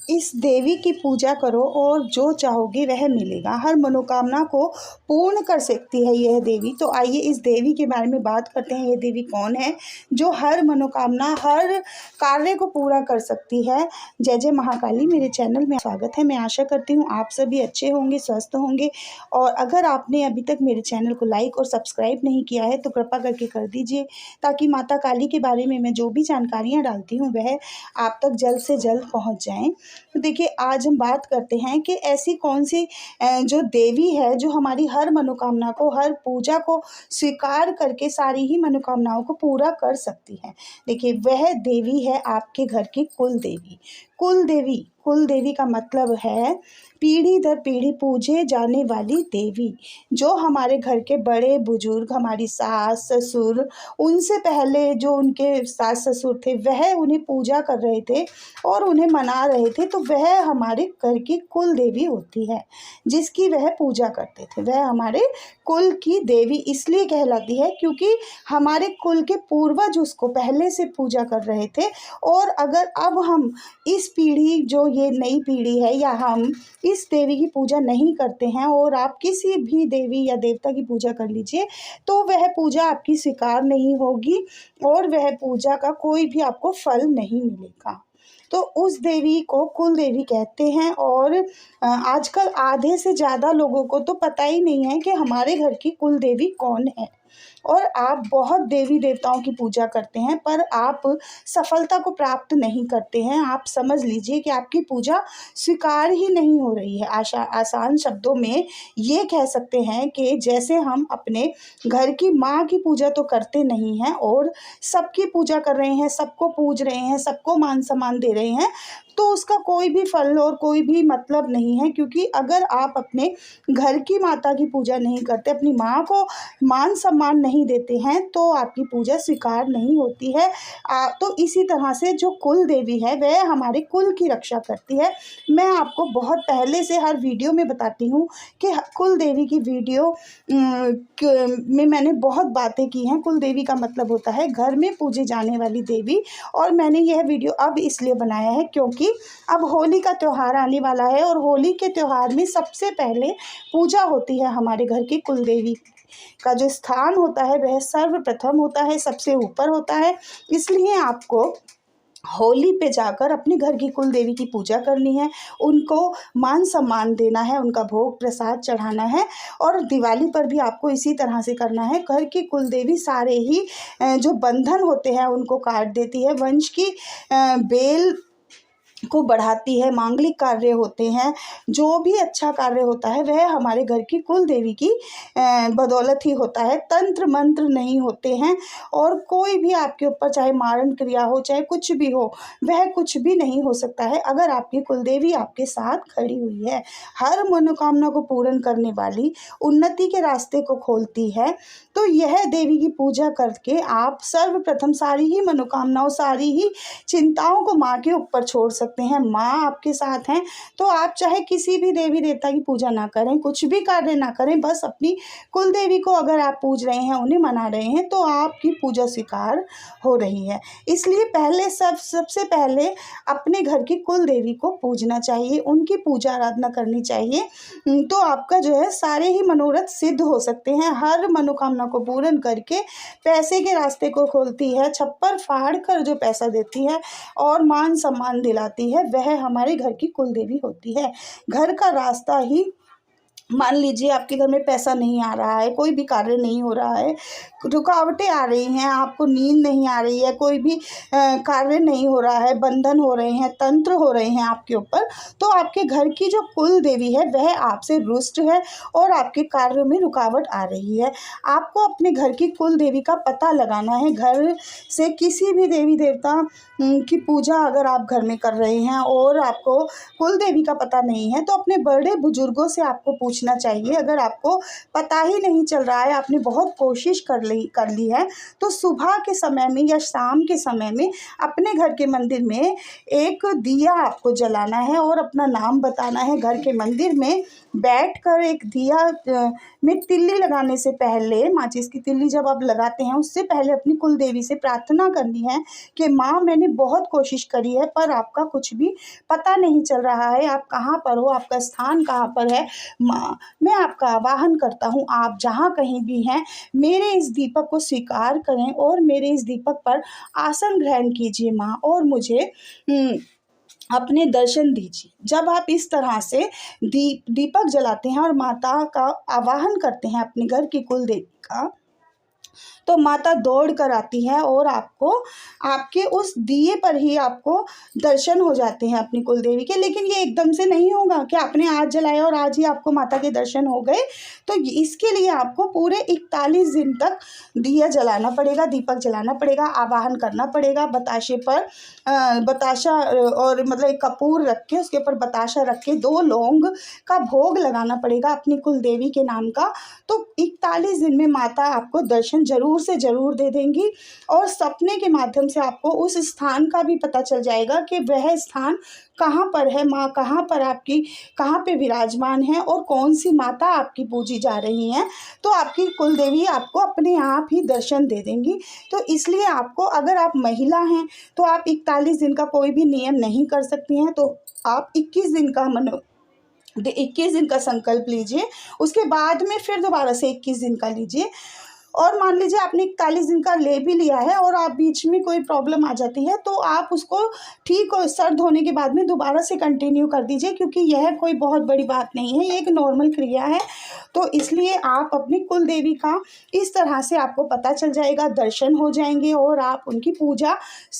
इस देवी की पूजा करो और जो चाहोगे वह मिलेगा। हर मनोकामना को पूर्ण कर सकती है यह देवी। तो आइए इस देवी के बारे में बात करते हैं। यह देवी कौन है जो हर मनोकामना, हर कार्य को पूरा कर सकती है। जय जय महाकाली। मेरे चैनल में स्वागत है। मैं आशा करती हूँ आप सभी अच्छे होंगे, स्वस्थ होंगे। और अगर आपने अभी तक मेरे चैनल को लाइक और सब्सक्राइब नहीं किया है तो कृपा करके कर दीजिए, ताकि माता काली के बारे में मैं जो भी जानकारियाँ डालती हूँ वह आप तक जल्द से जल्द पहुँच जाएँ। तो देखिए, आज हम बात करते हैं कि ऐसी कौन सी जो देवी है जो हमारी हर मनोकामना को, हर पूजा को स्वीकार करके सारी ही मनोकामनाओं को पूरा कर सकती है। देखिए, वह देवी है आपके घर की कुल देवी। कुल देवी, कुल देवी का मतलब है पीढ़ी दर पीढ़ी पूजे जाने वाली देवी। जो हमारे घर के बड़े बुजुर्ग, हमारी सास ससुर, उनसे पहले जो उनके सास ससुर थे वह उन्हें पूजा कर रहे थे और उन्हें मना रहे थे, तो वह हमारे घर की कुल देवी होती है जिसकी वह पूजा करते थे। वह हमारे कुल की देवी इसलिए कहलाती है क्योंकि हमारे कुल के पूर्वज उसको पहले से पूजा कर रहे थे। और अगर अब हम इस पीढ़ी, जो ये नई पीढ़ी है, या हम इस देवी की पूजा नहीं करते हैं और आप किसी भी देवी या देवता की पूजा कर लीजिए, तो वह पूजा आपकी स्वीकार नहीं होगी और वह पूजा का कोई भी आपको फल नहीं मिलेगा। तो उस देवी को कुल देवी कहते हैं। और आजकल आधे से ज़्यादा लोगों को तो पता ही नहीं है कि हमारे घर की कुल देवी कौन है। और आप बहुत देवी देवताओं की पूजा करते हैं पर आप सफलता को प्राप्त नहीं करते हैं। आप समझ लीजिए कि आपकी पूजा स्वीकार ही नहीं हो रही है। आसान शब्दों में ये कह सकते हैं कि जैसे हम अपने घर की माँ की पूजा तो करते नहीं हैं और सबकी पूजा कर रहे हैं, सबको पूज रहे हैं, सबको मान सम्मान दे रहे हैं, तो उसका कोई भी फल और कोई भी मतलब नहीं है। क्योंकि अगर आप अपने घर की माता की पूजा नहीं करते, अपनी माँ को मान सम्मान नहीं देते हैं, तो आपकी पूजा स्वीकार नहीं होती है। तो इसी तरह से जो कुल देवी है वह हमारे कुल की रक्षा करती है। मैं आपको बहुत पहले से हर वीडियो में बताती हूँ कि कुल देवी की वीडियो में मैंने बहुत बातें की हैं। कुल देवी का मतलब होता है घर में पूजे जाने वाली देवी। और मैंने यह वीडियो अब इसलिए बनाया है क्योंकि अब होली का त्यौहार आने वाला है और होली के त्यौहार में सबसे पहले पूजा होती है हमारे घर की कुल देवी का। जो स्थान होता है वह सर्वप्रथम होता है, सबसे ऊपर होता है। इसलिए आपको होली पे जाकर अपने घर की कुल देवी की पूजा करनी है, उनको मान सम्मान देना है, उनका भोग प्रसाद चढ़ाना है। और दिवाली पर भी आपको इसी तरह से करना है। घर की कुल देवी सारे ही जो बंधन होते हैं उनको काट देती है, वंश की बेल को बढ़ाती है, मांगलिक कार्य होते हैं, जो भी अच्छा कार्य होता है वह हमारे घर की कुल देवी की बदौलत ही होता है। तंत्र मंत्र नहीं होते हैं और कोई भी आपके ऊपर, चाहे मारण क्रिया हो, चाहे कुछ भी हो, वह कुछ भी नहीं हो सकता है अगर आपकी कुल देवी आपके साथ खड़ी हुई है। हर मनोकामना को पूर्ण करने वाली, उन्नति के रास्ते को खोलती है। तो यह देवी की पूजा करके आप सर्वप्रथम सारी ही मनोकामनाओं, सारी ही चिंताओं को माँ के ऊपर छोड़ सकते हैं। माँ आपके साथ हैं तो आप चाहे किसी भी देवी देवता की पूजा ना करें, कुछ भी कार्य ना करें, बस अपनी कुल देवी को अगर आप पूज रहे हैं, उन्हें मना रहे हैं, तो आपकी पूजा स्वीकार हो रही है। इसलिए पहले सबसे पहले अपने घर की कुल देवी को पूजना चाहिए, उनकी पूजा आराधना करनी चाहिए। तो आपका जो है सारे ही मनोरथ सिद्ध हो सकते हैं। हर मनोकामना को पूर्ण करके पैसे के रास्ते को खोलती है, छप्पर फाड़ कर जो पैसा देती है और मान सम्मान दिलाती है, वह हमारे घर की कुल देवी होती है। घर का रास्ता ही, मान लीजिए आपके घर में पैसा नहीं आ रहा है, कोई भी कार्य नहीं हो रहा है, रुकावटें आ रही हैं, आपको नींद नहीं आ रही है, कोई भी कार्य नहीं हो रहा है, बंधन हो रहे हैं, तंत्र हो रहे हैं आपके ऊपर, तो आपके घर की जो कुल देवी है वह आपसे रुष्ट है और आपके कार्यों में रुकावट आ रही है। आपको अपने घर की कुल देवी का पता लगाना है। घर से किसी भी देवी देवता की पूजा अगर आप घर में कर रहे हैं और आपको कुल देवी का पता नहीं है, तो अपने बड़े बुजुर्गों से आपको पूछना पूछना चाहिए। अगर आपको पता ही नहीं चल रहा है, आपने बहुत कोशिश कर ली है, तो सुबह के समय में या शाम के समय में अपने घर के मंदिर में एक दिया आपको जलाना है और अपना नाम बताना है। घर के मंदिर में बैठकर एक दिया में तिल्ली लगाने से पहले, माचिस की तिल्ली जब आप लगाते हैं उससे पहले अपनी कुल देवी से प्रार्थना करनी है कि माँ, मैंने बहुत कोशिश करी है पर आपका कुछ भी पता नहीं चल रहा है, आप कहाँ पर हो, आपका स्थान कहाँ पर है। माँ, मैं आपका आवाहन करता हूँ, आप जहाँ कहीं भी हैं मेरे इस दीपक को स्वीकार करें और मेरे इस दीपक पर आसन ग्रहण कीजिए माँ, और मुझे अपने दर्शन दीजिए। जब आप इस तरह से दीपक जलाते हैं और माता का आवाहन करते हैं, अपने घर की कुल देवी का, तो माता दौड़ कर आती है और आपको आपके उस दिए पर ही आपको दर्शन हो जाते हैं अपनी कुल देवी के। लेकिन ये एकदम से नहीं होगा कि आपने आज जलाया और आज ही आपको माता के दर्शन हो गए। तो इसके लिए आपको पूरे 41 दिन तक दिया जलाना पड़ेगा, दीपक जलाना पड़ेगा, आवाहन करना पड़ेगा। बताशे पर बताशा और मतलब एक कपूर रख के उसके ऊपर बताशा रख के 2 लौंग का भोग लगाना पड़ेगा अपनी कुल देवी के नाम का। तो 41 दिन में माता आपको दर्शन ज़रूर से ज़रूर दे देंगी और सपने के माध्यम से आपको उस स्थान का भी पता चल जाएगा कि वह स्थान कहाँ पर है, माँ कहाँ पर आपकी कहाँ पे विराजमान है और कौन सी माता आपकी पूजी जा रही हैं। तो आपकी कुल देवी आपको अपने आप ही दर्शन दे देंगी। तो इसलिए आपको, अगर आप महिला हैं तो आप 41 दिन का कोई भी नियम नहीं कर सकती हैं, तो आप 21 दिन का 21 दिन का संकल्प लीजिए। उसके बाद में फिर दोबारा से 21 दिन का लीजिए। और मान लीजिए आपने 41 दिन का ले भी लिया है और आप बीच में कोई प्रॉब्लम आ जाती है तो आप उसको ठीक और सर्द होने के बाद में दोबारा से कंटिन्यू कर दीजिए, क्योंकि यह कोई बहुत बड़ी बात नहीं है, ये एक नॉर्मल क्रिया है। तो इसलिए आप अपनी कुल देवी का इस तरह से आपको पता चल जाएगा, दर्शन हो जाएंगे और आप उनकी पूजा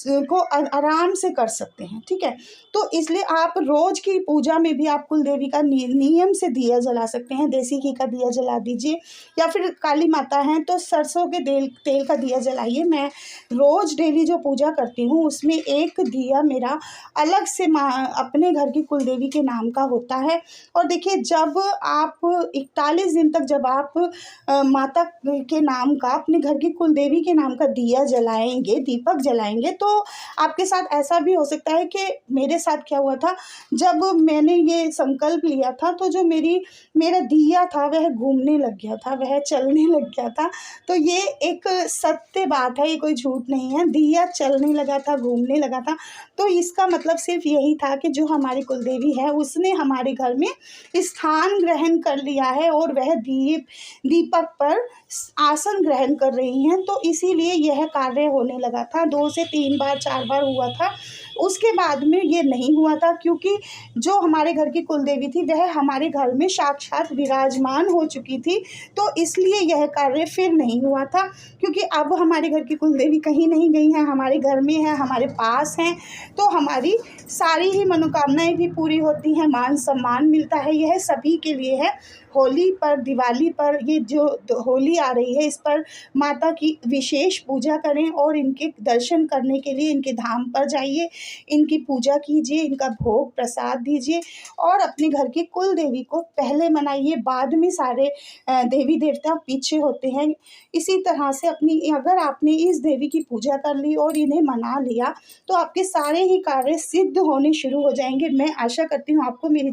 को आराम से कर सकते हैं। ठीक है, तो इसलिए आप रोज़ की पूजा में भी आप कुल देवी का नियम से दिया जला सकते हैं। देसी घी का दिया जला दीजिए, या फिर काली माता हैं तो सरसों के तेल का दिया जलाइए। मैं रोज़ डेली जो पूजा करती हूँ उसमें एक दिया मेरा अलग से अपने घर की कुल देवी के नाम का होता है। और देखिए, जब आप 41 दिन तक जब आप माता के नाम का, अपने घर की कुल देवी के नाम का दिया जलाएंगे, दीपक जलाएंगे, तो आपके साथ ऐसा भी हो सकता है कि मेरे साथ क्या हुआ था, जब मैंने ये संकल्प लिया था तो जो मेरा दिया था वह घूमने लग गया था, वह चलने लग गया था। तो ये एक सत्य बात है, ये कोई झूठ नहीं है। दिया चलने लगा था, घूमने लगा था, तो इसका मतलब सिर्फ यही था कि जो हमारी कुल देवी है उसने हमारे घर में स्थान ग्रहण कर लिया है और वह दीपक पर आसन ग्रहण कर रही हैं। तो इसीलिए यह कार्य होने लगा था। 2 से 3 बार 4 बार हुआ था, उसके बाद में ये नहीं हुआ था, क्योंकि जो हमारे घर की कुल देवी थी वह हमारे घर में साक्षात विराजमान हो चुकी थी। तो इसलिए यह कार्य फिर नहीं हुआ था, क्योंकि अब हमारे घर की कुल देवी कहीं नहीं गई हैं, हमारे घर में है, हमारे पास हैं। तो हमारी सारी ही मनोकामनाएं भी पूरी होती हैं, मान सम्मान मिलता है। यह सभी के लिए है। होली पर, दिवाली पर, ये जो होली आ रही है, इस पर माता की विशेष पूजा करें और इनके दर्शन करने के लिए इनके धाम पर जाइए, इनकी पूजा कीजिए, इनका भोग प्रसाद दीजिए और अपने घर की कुल देवी को पहले मनाइए, बाद में सारे देवी देवता पीछे होते हैं। इसी तरह से अगर आपने इस देवी की पूजा कर ली और इन्हें मना लिया तो आपके सारे ही कार्य सिद्ध होने शुरू हो जाएंगे। मैं आशा करती हूँ आपको मेरी